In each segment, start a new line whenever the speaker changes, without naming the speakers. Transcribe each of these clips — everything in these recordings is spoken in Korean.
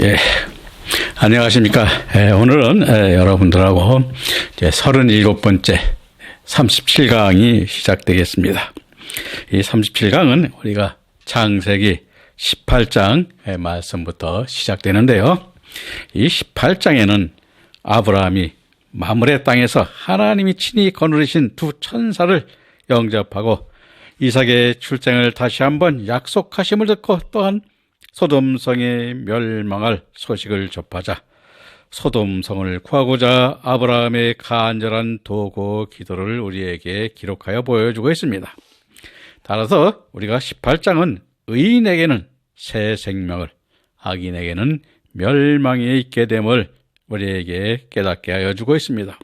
예, 안녕하십니까. 오늘은 여러분들하고 이제 37번째 37강이 시작되겠습니다. 이 37강은 우리가 창세기 18장의 말씀부터 시작되는데요. 이 18장에는 아브라함이 마므레 땅에서 하나님이 친히 거느리신 두 천사를 영접하고 이삭의 출생을 다시 한번 약속하심을 듣고 또한 소돔성에 멸망할 소식을 접하자 소돔성을 구하고자 아브라함의 간절한 도고 기도를 우리에게 기록하여 보여주고 있습니다. 따라서 우리가 18장은 의인에게는 새 생명을, 악인에게는 멸망에 있게 됨을 우리에게 깨닫게 하여 주고 있습니다.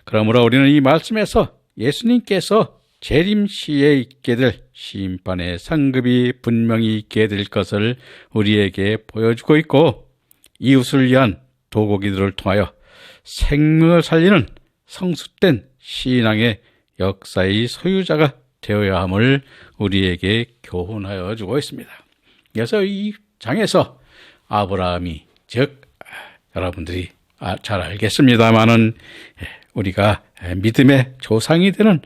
그러므로 우리는 이 말씀에서 예수님께서 재림시에 있게 될 심판의 상급이 분명히 있게 될 것을 우리에게 보여주고 있고, 이웃을 위한 도고기도를 통하여 생명을 살리는 성숙된 신앙의 역사의 소유자가 되어야 함을 우리에게 교훈하여 주고 있습니다. 그래서 이 장에서 아브라함이, 즉 여러분들이 잘 알겠습니다마는 우리가 믿음의 조상이 되는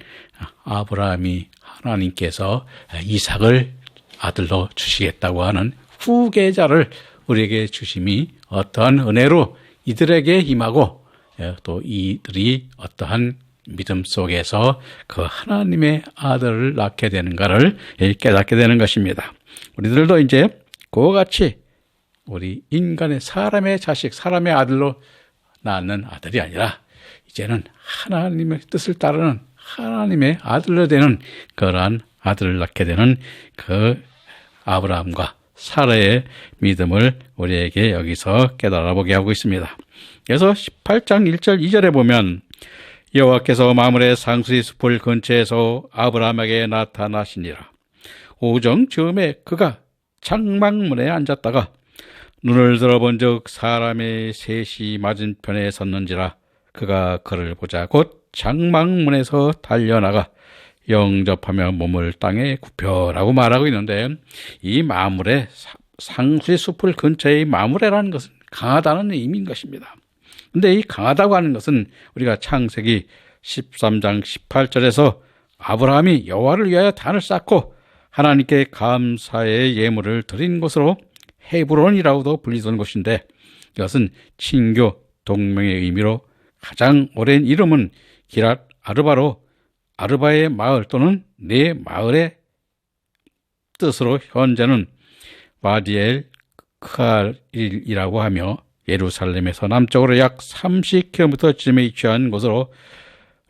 아브라함이 하나님께서 이삭을 아들로 주시겠다고 하는 후계자를 우리에게 주심이 어떠한 은혜로 이들에게 임하고, 또 이들이 어떠한 믿음 속에서 그 하나님의 아들을 낳게 되는가를 깨닫게 되는 것입니다. 우리들도 이제 그와 같이 우리 인간의 사람의 자식, 사람의 아들로 낳는 아들이 아니라 이제는 하나님의 뜻을 따르는 하나님의 아들로 되는 그러한 아들을 낳게 되는 그 아브라함과 사라의 믿음을 우리에게 여기서 깨달아 보게 하고 있습니다. 그래서 18장 1절 2절에 보면 여호와께서 마므레 상수리 숲을 근처에서 아브라함에게 나타나시니라. 오정 즈음에 그가 장막문에 앉았다가 눈을 들어본즉 사람의 셋이 맞은편에 섰는지라. 그가 그를 보자 곧 장막문에서 달려나가 영접하며 몸을 땅에 굽혀라고 말하고 있는데, 이 마므레, 상수의 숲을 근처의 마므레라는 것은 강하다는 의미인 것입니다. 근데 이 강하다고 하는 것은 우리가 창세기 13장 18절에서 아브라함이 여호와를 위하여 단을 쌓고 하나님께 감사의 예물을 드린 곳으로 헤브론이라고도 불리던 곳인데, 이것은 친교 동명의 의미로 가장 오랜 이름은 기랏 아르바로 아르바의 마을 또는 네 마을의 뜻으로 현재는 바디엘 크알이라고 하며 예루살렘에서 남쪽으로 약 30km쯤에 위치한 곳으로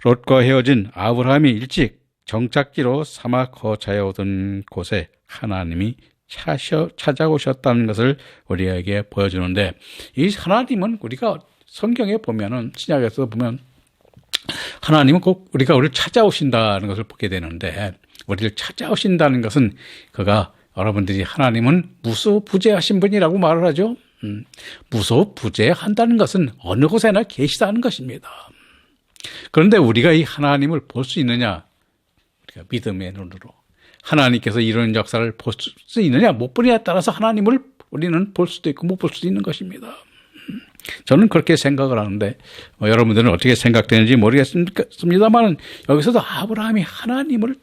롯과 헤어진 아브라함이 일찍 정착지로 삼아 거처해 오던 곳에 하나님이 찾아오셨다는 것을 우리에게 보여주는데, 이 하나님은 우리가 성경에 보면은, 신약에서 보면 하나님은 꼭 우리를 찾아오신다는 것을 보게 되는데, 우리를 찾아오신다는 것은 그가, 여러분들이 하나님은 무소부재하신 분이라고 말을 하죠. 무소부재한다는 것은 어느 곳에나 계시다는 것입니다. 그런데 우리가 이 하나님을 볼 수 있느냐? 우리가 믿음의 눈으로 하나님께서 이런 역사를 볼 수 있느냐 못 보느냐에 따라서 하나님을 우리는 볼 수도 있고 못 볼 수도 있는 것입니다. 저는 그렇게 생각을 하는데 여러분들은 어떻게 생각되는지 모르겠습니다만, 여기서도 아브라함이 하나님을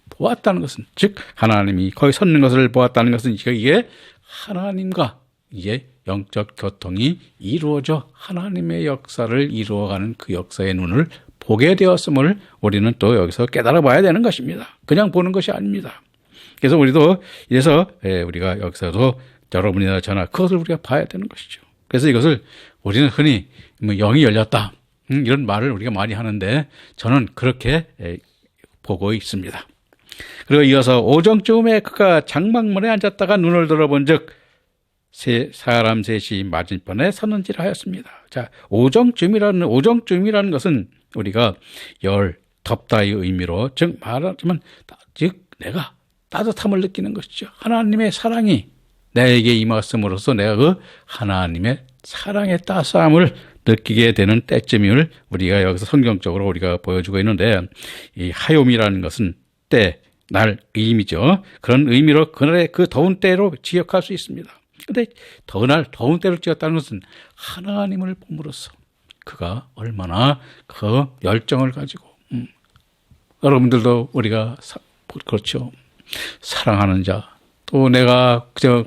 보았다는 것은, 즉 하나님이 거기 섰는 것을 보았다는 것은 이게 하나님과 이제 영적 교통이 이루어져 하나님의 역사를 이루어가는 그 역사의 눈을 보게 되었음을 우리는 또 여기서 깨달아 봐야 되는 것입니다. 그냥 보는 것이 아닙니다. 그래서 우리도 이래서 우리가 여기서도 여러분이나 저나 그것을 우리가 봐야 되는 것이죠. 그래서 이것을 우리는 흔히 영이 열렸다, 이런 말을 우리가 많이 하는데 저는 그렇게 보고 있습니다. 그리고 이어서 오정쯤에 그가 장막문에 앉았다가 눈을 들어본즉 사람 셋이 맞은편에 섰는지라 하였습니다. 자, 오정쯤이라는 것은 우리가 덥다의 의미로, 즉 말하자면 내가 따뜻함을 느끼는 것이죠. 하나님의 사랑이 내게 임했음으로써 내가 그 하나님의 사랑의 따스함을 느끼게 되는 때쯤을 우리가 여기서 성경적으로 우리가 보여주고 있는데, 이 하욤이라는 것은 때, 날, 의미죠. 그런 의미로 그날의 그 더운 때로 지역할 수 있습니다. 근데 더운 때를 지었다는 것은 하나님을 봄으로써 그가 얼마나 그 열정을 가지고, 여러분들도 우리가 그렇죠. 사랑하는 자, 또 내가 그저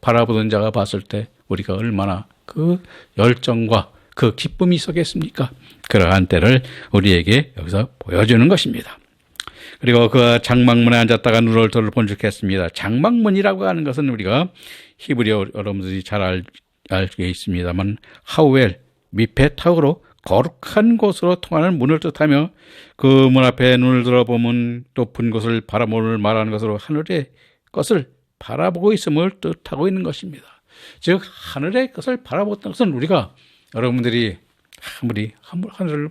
바라보던 자가 봤을 때 우리가 얼마나 그 열정과 그 기쁨이 있었겠습니까? 그러한 때를 우리에게 여기서 보여주는 것입니다. 그리고 그 장막문에 앉았다가 눈을 본죽했습니다. 장막문이라고 하는 것은 우리가 히브리어 여러분들이 잘 알고 있습니다만 하우엘, 미페타우로 거룩한 곳으로 통하는 문을 뜻하며 그 문 앞에 눈을 들어보면 높은 곳을 바라보를 말하는 것으로 하늘의 것을 바라보고 있음을 뜻하고 있는 것입니다. 즉 하늘의 것을 바라보는 것은 우리가 여러분들이 아무리 하늘을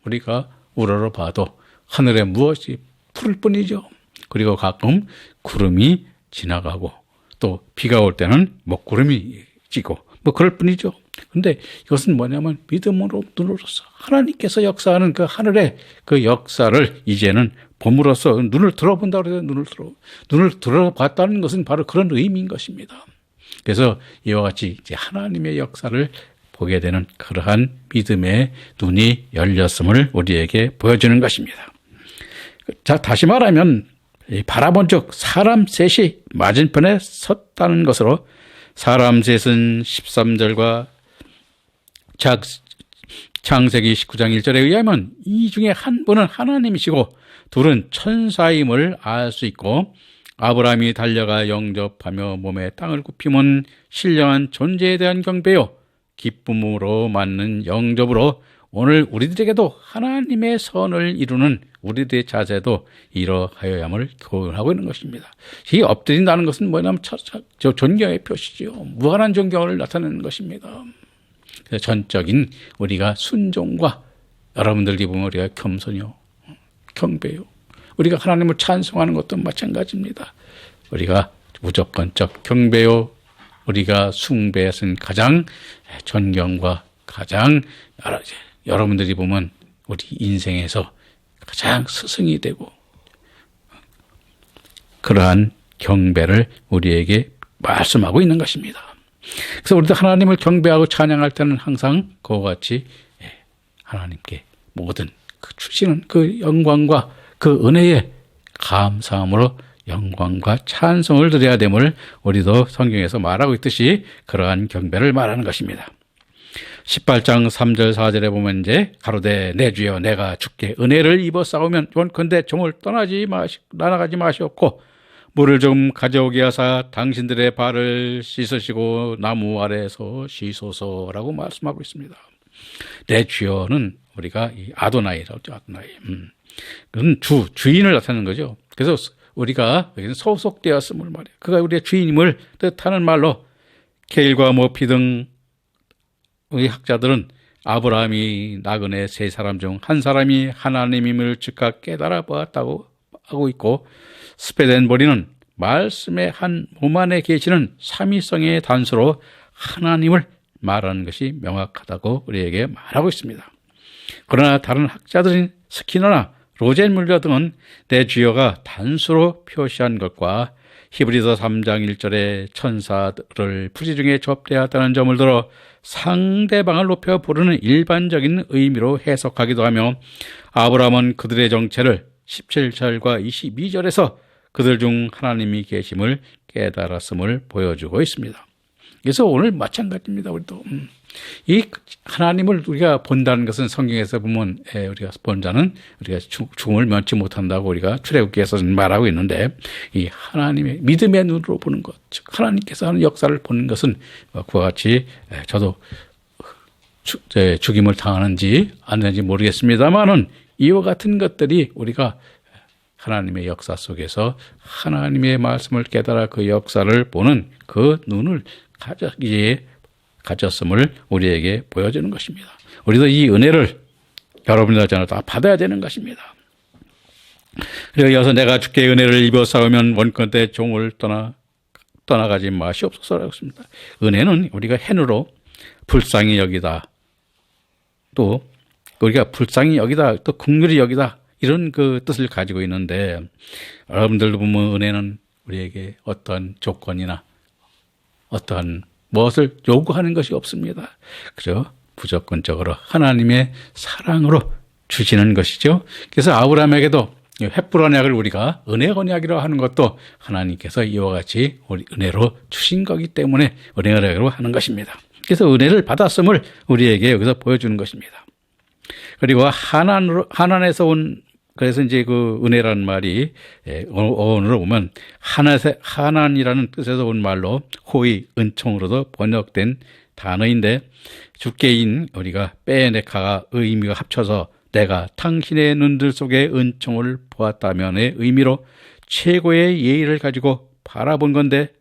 우리가 우러러 봐도 하늘에 무엇이 푸를 뿐이죠. 그리고 가끔 구름이 지나가고 또 비가 올 때는 먹구름이 지고 뭐 그럴 뿐이죠. 근데 이것은 뭐냐면 믿음으로 눈으로서 하나님께서 역사하는 그 하늘의 그 역사를 이제는 봄으로써 눈을 들어본다고 해서 눈을 들어봤다는 것은 바로 그런 의미인 것입니다. 그래서 이와 같이 이제 하나님의 역사를 보게 되는 그러한 믿음의 눈이 열렸음을 우리에게 보여주는 것입니다. 자, 다시 말하면 바라본 즉 사람 셋이 맞은편에 섰다는 것으로 사람 셋은 13절과 창세기 19장 1절에 의하면 이 중에 한 분은 하나님이시고 둘은 천사임을 알 수 있고 아브라함이 달려가 영접하며 몸에 땅을 굽히면 신령한 존재에 대한 경배요 기쁨으로 맞는 영접으로 오늘 우리들에게도 하나님의 선을 이루는 우리들의 자세도 이러하여야 함을 교훈하고 있는 것입니다. 이 엎드린다는 것은 뭐냐면 존경의 표시죠. 무한한 존경을 나타내는 것입니다. 전적인 우리가 순종과 여러분들이 보면 우리가 겸손이요, 경배요. 우리가 하나님을 찬송하는 것도 마찬가지입니다. 우리가 무조건적 경배요, 우리가 숭배에서는 가장 존경과 가장 여러분들이 보면 우리 인생에서 가장 스승이 되고 그러한 경배를 우리에게 말씀하고 있는 것입니다. 그래서 우리도 하나님을 경배하고 찬양할 때는 항상 그와 같이 하나님께 모든 그 주시는 그 영광과 그 은혜에 감사함으로 영광과 찬송을 드려야 됨을 우리도 성경에서 말하고 있듯이 그러한 경배를 말하는 것입니다. 18장 3절 4절에 보면 이제 가로되 내 주여 내가 주께 은혜를 입어 싸우면 원컨대 종을 떠나가지 마시옵고 물을 좀 가져오게 하사 당신들의 발을 씻으시고 나무 아래에서 쉬소서라고 말씀하고 있습니다. 내 주여는 우리가 이 아도나이라고 하죠. 아도나이. 그건 주인을 나타내는 거죠. 그래서 우리가 여기는 소속되었음을 말해요. 그가 우리의 주인임을 뜻하는 말로 케일과 모피 등 우리 학자들은 아브라함이 나그네 세 사람 중 한 사람이 하나님임을 즉각 깨달아 보았다고 하고 있고 스페덴버리는 말씀의 한 몸 안에 계시는 삼위성의 단서로 하나님을 말하는 것이 명확하다고 우리에게 말하고 있습니다. 그러나 다른 학자들인 스키너나 로젠뮬러 등은 내 주여가 단수로 표시한 것과 히브리서 3장 1절에 천사들을 부지 중에 접대하였다는 점을 들어 상대방을 높여 부르는 일반적인 의미로 해석하기도 하며 아브라함은 그들의 정체를 17절과 22절에서 그들 중 하나님이 계심을 깨달았음을 보여주고 있습니다. 그래서 오늘 마찬가지입니다. 우리도 이 하나님을 우리가 본다는 것은 성경에서 보면 우리가 본 자는 우리가 죽음을 면치 못한다고 우리가 출애굽기에서 말하고 있는데 이 하나님의 믿음의 눈으로 보는 것, 즉 하나님께서 하는 역사를 보는 것은 그와 같이 저도 죽임을 당하는지 안 하는지 모르겠습니다만은 이와 같은 것들이 우리가 하나님의 역사 속에서 하나님의 말씀을 깨달아 그 역사를 보는 그 눈을 가졌음을 우리에게 보여주는 것입니다. 우리도 이 은혜를 여러분들 다 받아야 되는 것입니다. 그리고 이어서 내가 주께 은혜를 입어 싸우면 원컨대 종을 떠나가지 마시옵소서라고 했습니다. 은혜는 우리가 hen으로 불쌍히 여기다, 또 우리가 불쌍히 여기다, 또 긍휼히 여기다, 이런 그 뜻을 가지고 있는데 여러분들도 보면 은혜는 우리에게 어떤 조건이나 어떠한 무엇을 요구하는 것이 없습니다. 그저 무조건적으로 하나님의 사랑으로 주시는 것이죠. 그래서 아브라함에게도 횃불 언약을 우리가 은혜 언약이라고 하는 것도 하나님께서 이와 같이 우리 은혜로 주신 거기 때문에 은혜 언약으로 하는 것입니다. 그래서 은혜를 받았음을 우리에게 여기서 보여주는 것입니다. 그리고 하난에서 온, 그래서 이제 그 은혜라는 말이 어원으로 보면 하난이라는 뜻에서 온 말로 호의, 은총으로도 번역된 단어인데 주께인 우리가 빼네카가 의미가 합쳐서 내가 당신의 눈들 속에 은총을 보았다면의 의미로 최고의 예의를 가지고 바라본 건데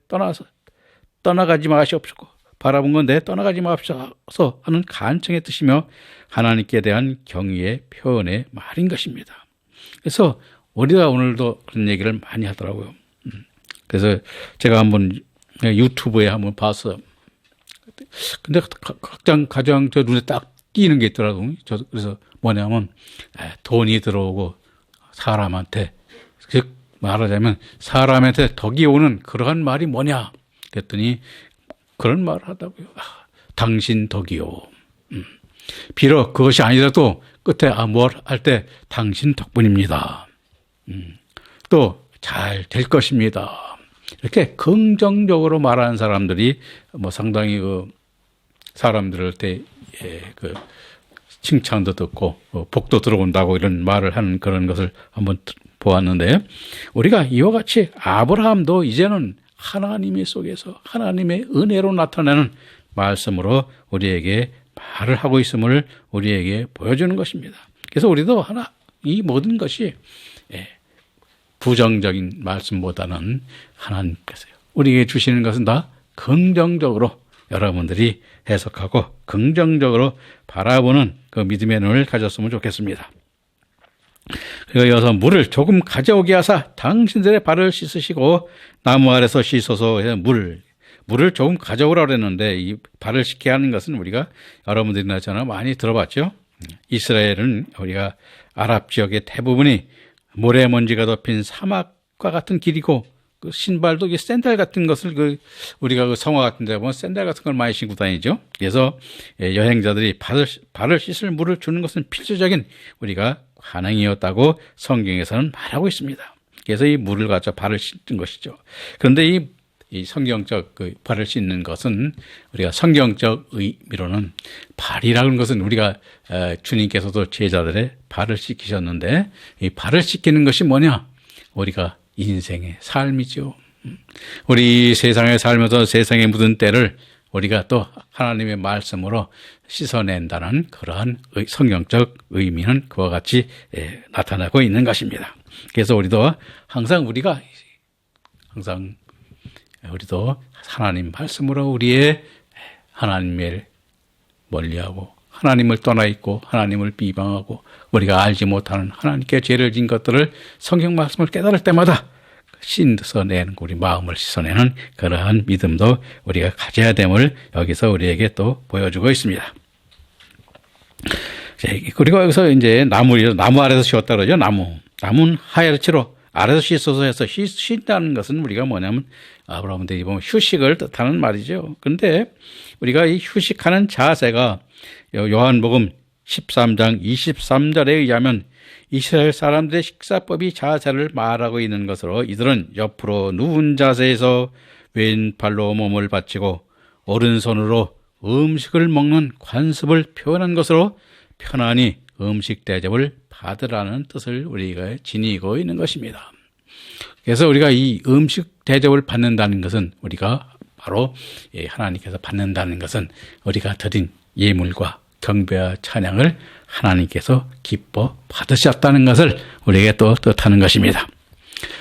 떠나가지 마시옵소서. 바라본 건데 떠나가지 마옵소서 하는 간청의 뜻이며 하나님께 대한 경의의 표현의 말인 것입니다. 그래서 우리가 오늘도 그런 얘기를 많이 하더라고요. 그래서 제가 한번 유튜브에 한번 봤어요. 근데 가장 저 눈에 딱 띄는 게 있더라고요. 그래서 뭐냐면 돈이 들어오고 사람한테, 즉 말하자면 사람한테 덕이 오는 그러한 말이 뭐냐 그랬더니 그런 말을 하다고요. 당신 덕이요. 비록 그것이 아니라도 끝에 뭘 할 때 당신 덕분입니다. 또 잘 될 것입니다. 이렇게 긍정적으로 말하는 사람들이 뭐 상당히 그 사람들한테 그 칭찬도 듣고 복도 들어온다고 이런 말을 하는 그런 것을 한번 보았는데, 우리가 이와 같이 아브라함도 이제는 하나님의 속에서 하나님의 은혜로 나타나는 말씀으로 우리에게 말을 하고 있음을 우리에게 보여주는 것입니다. 그래서 우리도 이 모든 것이 부정적인 말씀보다는 하나님께서 우리에게 주시는 것은 다 긍정적으로 여러분들이 해석하고 긍정적으로 바라보는 그 믿음의 눈을 가졌으면 좋겠습니다. 그리고 이어서 물을 조금 가져오게 하사 당신들의 발을 씻으시고 나무 아래서 씻어서 해서 물을 조금 가져오라 그랬는데, 이 발을 씻게 하는 것은 우리가 여러분들이나 저나 많이 들어봤죠. 이스라엘은 우리가 아랍 지역의 대부분이 모래먼지가 덮인 사막과 같은 길이고, 그 신발도 샌들 같은 것을 우리가 그 성화 같은 데 보면 샌들 같은 걸 많이 신고 다니죠. 그래서 여행자들이 발을 씻을 물을 주는 것은 필수적인 우리가 관행이었다고 성경에서는 말하고 있습니다. 그래서 이 물을 가져 발을 씻는 것이죠. 그런데 이 성경적 그 발을 씻는 것은 우리가 성경적 의미로는 발이라는 것은 우리가 주님께서도 제자들의 발을 씻기셨는데, 이 발을 씻기는 것이 뭐냐? 우리가 인생의 삶이죠. 우리 세상에 살면서 세상에 묻은 때를 우리가 또 하나님의 말씀으로 씻어낸다는 그러한 성경적 의미는 그와 같이 나타나고 있는 것입니다. 그래서 우리도 하나님 말씀으로 우리의 하나님을 멀리하고 하나님을 떠나 있고 하나님을 비방하고 우리가 알지 못하는 하나님께 죄를 진 것들을 성경 말씀을 깨달을 때마다 씻어내는, 우리 마음을 씻어내는 그러한 믿음도 우리가 가져야 됨을 여기서 우리에게 또 보여주고 있습니다. 그리고 여기서 이제 나무 아래서 씻었다 그러죠. 나무는 하야르치로 아래서 씻어서 해서 쉰다는 것은 우리가 뭐냐면 아브라함한테 보면 휴식을 뜻하는 말이죠. 그런데 우리가 이 휴식하는 자세가 요한복음 13장 23절에 의하면 이스라엘 사람들의 식사법이 자세를 말하고 있는 것으로, 이들은 옆으로 누운 자세에서 왼팔로 몸을 받치고 오른손으로 음식을 먹는 관습을 표현한 것으로 편안히 음식 대접을 받으라는 뜻을 우리가 지니고 있는 것입니다. 그래서 우리가 이 음식 대접을 받는다는 것은, 우리가 바로 하나님께서 받는다는 것은 우리가 드린 예물과 경배와 찬양을 하나님께서 기뻐 받으셨다는 것을 우리에게 또 뜻하는 것입니다.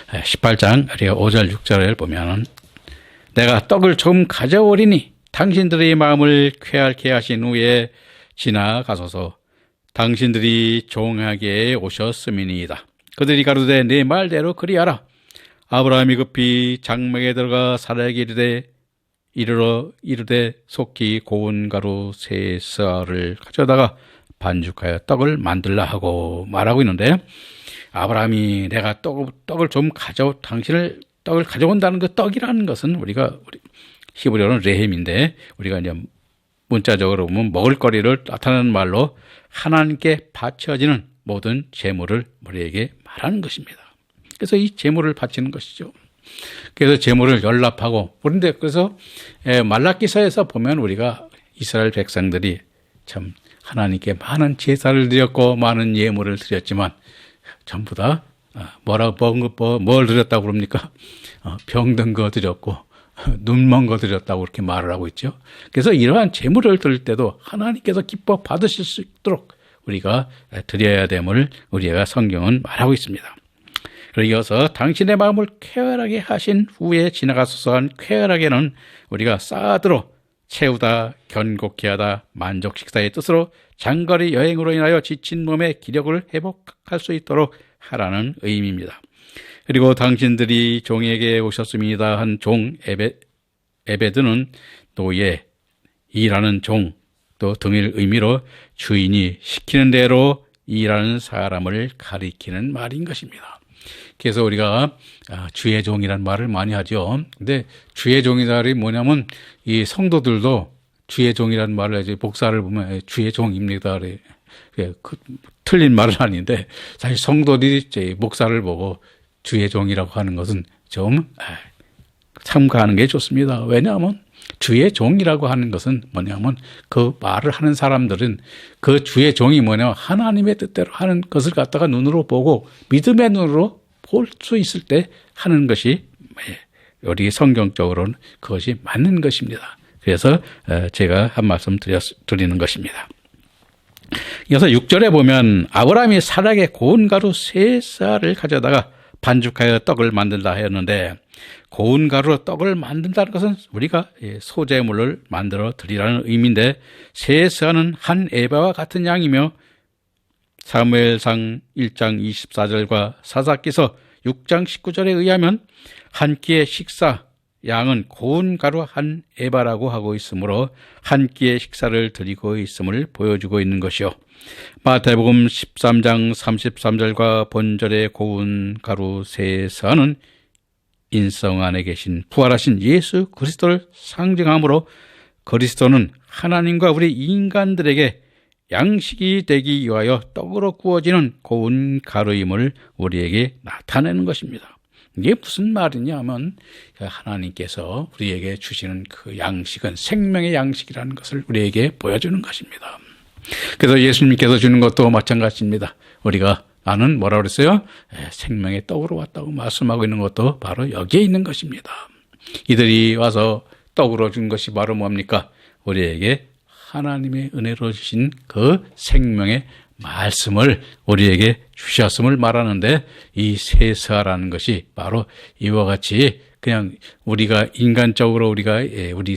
18장 우리가 5절 6절을 보면, 내가 떡을 조금 가져오리니 당신들의 마음을 쾌활케 하신 후에 지나가소서. 당신들이 종하게 오셨음이니이다. 그들이 가로되 내 말대로 그리하라. 아브라함이 급히 장막에 들어가 사라에게 이르되 속히 고운 가루 세 쌀을 가져다가 반죽하여 떡을 만들라 하고 말하고 있는데, 아브라함이 내가 떡을 좀 떡을 가져온다는 그 떡이라는 것은 우리가 히브리어는 레헴인데 우리가 이제 문자적으로 보면 먹을거리를 나타내는 말로 하나님께 바쳐지는 모든 제물을 우리에게 말하는 것입니다. 그래서 이 제물을 바치는 것이죠. 그래서 제물을 연납하고 그런데 그래서 말라기서에서 보면 우리가 이스라엘 백성들이 참 하나님께 많은 제사를 드렸고 많은 예물을 드렸지만 전부 다 뭘 드렸다고 그럽니까? 병든 거 드렸고 눈먼 거 드렸다고 그렇게 말을 하고 있죠. 그래서 이러한 제물을 드릴 때도 하나님께서 기뻐 받으실 수 있도록 우리가 드려야 됨을 우리가 성경은 말하고 있습니다. 그리고 이어서 당신의 마음을 쾌활하게 하신 후에 지나가소서 한 쾌활하게는 우리가 사드로 채우다, 견고케 하다, 만족 식사의 뜻으로 장거리 여행으로 인하여 지친 몸의 기력을 회복할 수 있도록 하라는 의미입니다. 그리고 당신들이 종에게 오셨습니다 한 종 에베드는 노예, 일하는 종, 또 등일 의미로 주인이 시키는 대로 일하는 사람을 가리키는 말인 것입니다. 그래서 우리가 주의 종이라는 말을 많이 하죠. 근데 주의 종이라는 게 뭐냐면 이 성도들도 주의 종이라는 말을 이제 복사를 보면 주의 종입니다. 틀린 말은 아닌데 사실 성도들이 목사를 보고 주의 종이라고 하는 것은 좀 참고하는 게 좋습니다. 왜냐하면 주의 종이라고 하는 것은 뭐냐면 그 말을 하는 사람들은 그 주의 종이 뭐냐면 하나님의 뜻대로 하는 것을 갖다가 눈으로 보고 믿음의 눈으로 볼 수 있을 때 하는 것이 우리 성경적으로는 그것이 맞는 것입니다. 그래서 제가 한 말씀 드리는 것입니다. 이어서 6절에 보면 아브라함이 사락에 고운 가루 3쌀을 가져다가 반죽하여 떡을 만들다 하였는데 고운 가루로 떡을 만든다는 것은 우리가 소제물을 만들어 드리라는 의미인데 3쌀은 한 에바와 같은 양이며 사무엘상 1장 24절과 사사기서 6장 19절에 의하면 한 끼의 식사 양은 고운 가루 한 에바라고 하고 있으므로 한 끼의 식사를 드리고 있음을 보여주고 있는 것이요. 마태복음 13장 33절과 본절의 고운 가루 3쌀은 인성 안에 계신 부활하신 예수 그리스도를 상징하므로 그리스도는 하나님과 우리 인간들에게 양식이 되기 위하여 떡으로 구워지는 고운 가루임을 우리에게 나타내는 것입니다. 이게 무슨 말이냐 하면 하나님께서 우리에게 주시는 그 양식은 생명의 양식이라는 것을 우리에게 보여주는 것입니다. 그래서 예수님께서 주는 것도 마찬가지입니다. 우리가 나는 뭐라고 그랬어요? 생명의 떡으로 왔다고 말씀하고 있는 것도 바로 여기에 있는 것입니다. 이들이 와서 떡으로 준 것이 바로 뭡니까? 우리에게 하나님의 은혜로 주신 그 생명의 말씀을 우리에게 주셨음을 말하는데 이 3쌀이라는 것이 바로 이와 같이 그냥 우리가 인간적으로 우리가 우리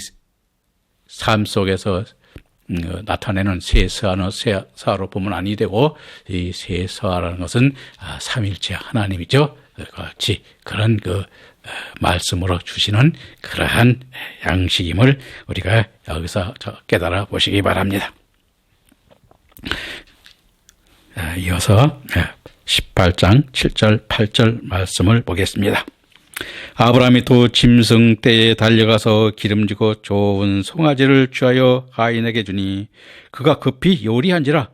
삶 속에서 나타내는 3쌀로 보면 아니 되고 이 3쌀이라는 것은 삼일체 하나님이죠. 같이 그런 그 말씀으로 주시는 그러한 양식임을 우리가 여기서 깨달아 보시기 바랍니다. 이어서 18장 7절 8절 말씀을 보겠습니다. 아브라함이 또 짐승 떼에 달려가서 기름지고 좋은 송아지를 취하여 하인에게 주니 그가 급히 요리한지라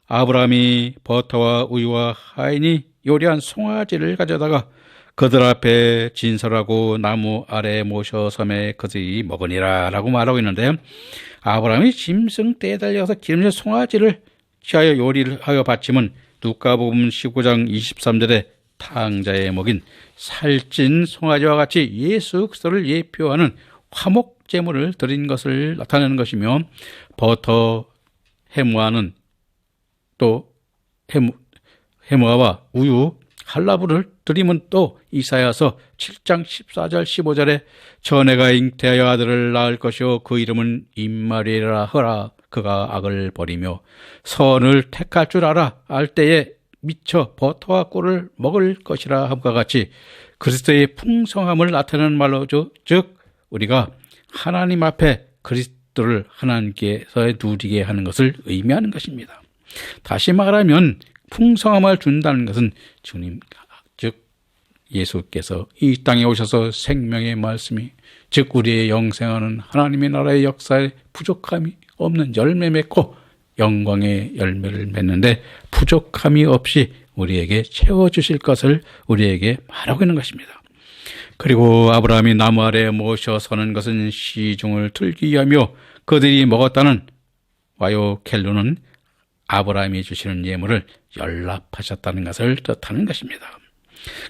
아브라함이 버터와 우유와 하인이 요리한 송아지를 가져다가 그들 앞에 진설하고 나무 아래 모셔 섬에 그들이 먹으니라 라고 말하고 있는데 아브라함이 짐승 떼에 달려가서 기름진 송아지를 취하여 요리를 하여 바치면 누가복음 19장 23절에 탕자에 먹인 살찐 송아지와 같이 예수 그리스도를 예표하는 화목 제물을 드린 것을 나타내는 것이며 버터 해무아는 또 해무아와 우유 할라브를 드리면 또 이사야서 7장 14절 15절에 전애가 잉태하여 아들을 낳을 것이요 그 이름은 임마누엘이라 하라 그가 악을 버리며 선을 택할 줄 알 때에 미쳐 버터와 꿀을 먹을 것이라 함과 같이 그리스도의 풍성함을 나타내는 말로죠. 즉 우리가 하나님 앞에 그리스도를 하나님께서 누리게 하는 것을 의미하는 것입니다. 다시 말하면 풍성함을 준다는 것은 주님 즉 예수께서 이 땅에 오셔서 생명의 말씀이, 즉 우리의 영생하는 하나님의 나라의 역사에 부족함이 없는 열매 맺고 영광의 열매를 맺는데 부족함이 없이 우리에게 채워주실 것을 우리에게 말하고 있는 것입니다. 그리고 아브라함이 나무 아래 모셔 서는 것은 시중을 틀기 위하며 그들이 먹었다는 와요 켈루는 아브라함이 주시는 예물을 연락하셨다는 것을 뜻하는 것입니다.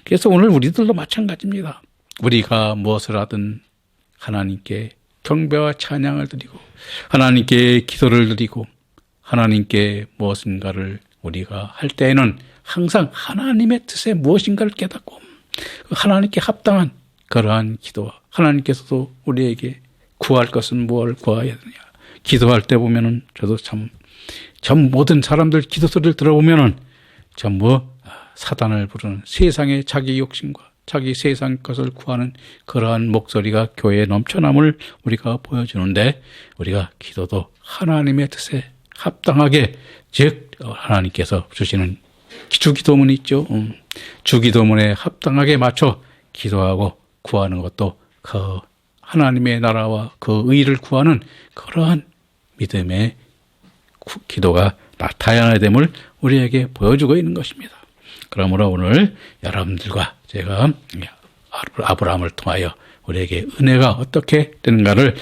그래서 오늘 우리들도 마찬가지입니다. 우리가 무엇을 하든 하나님께 경배와 찬양을 드리고 하나님께 기도를 드리고 하나님께 무엇인가를 우리가 할 때에는 항상 하나님의 뜻에 무엇인가를 깨닫고 하나님께 합당한 그러한 기도와 하나님께서도 우리에게 구할 것은 무엇을 구해야 되냐. 기도할 때 보면은 저도 참 모든 사람들 기도소리를 들어보면은 전부 사단을 부르는 세상의 자기 욕심과 자기 세상 것을 구하는 그러한 목소리가 교회에 넘쳐남을 우리가 보여주는데 우리가 기도도 하나님의 뜻에 합당하게 즉 하나님께서 주시는 주기도문이 있죠. 주기도문에 합당하게 맞춰 기도하고 구하는 것도 그 하나님의 나라와 그 의를 구하는 그러한 믿음의 기도가 나타나야 됨을 우리에게 보여주고 있는 것입니다. 그러므로 오늘 여러분들과 제가 아브라함을 통하여 우리에게 은혜가 어떻게 되는가를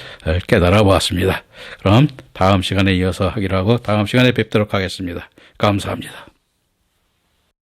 깨달아 보았습니다. 그럼 다음 시간에 이어서 하기로 하고 다음 시간에 뵙도록 하겠습니다. 감사합니다.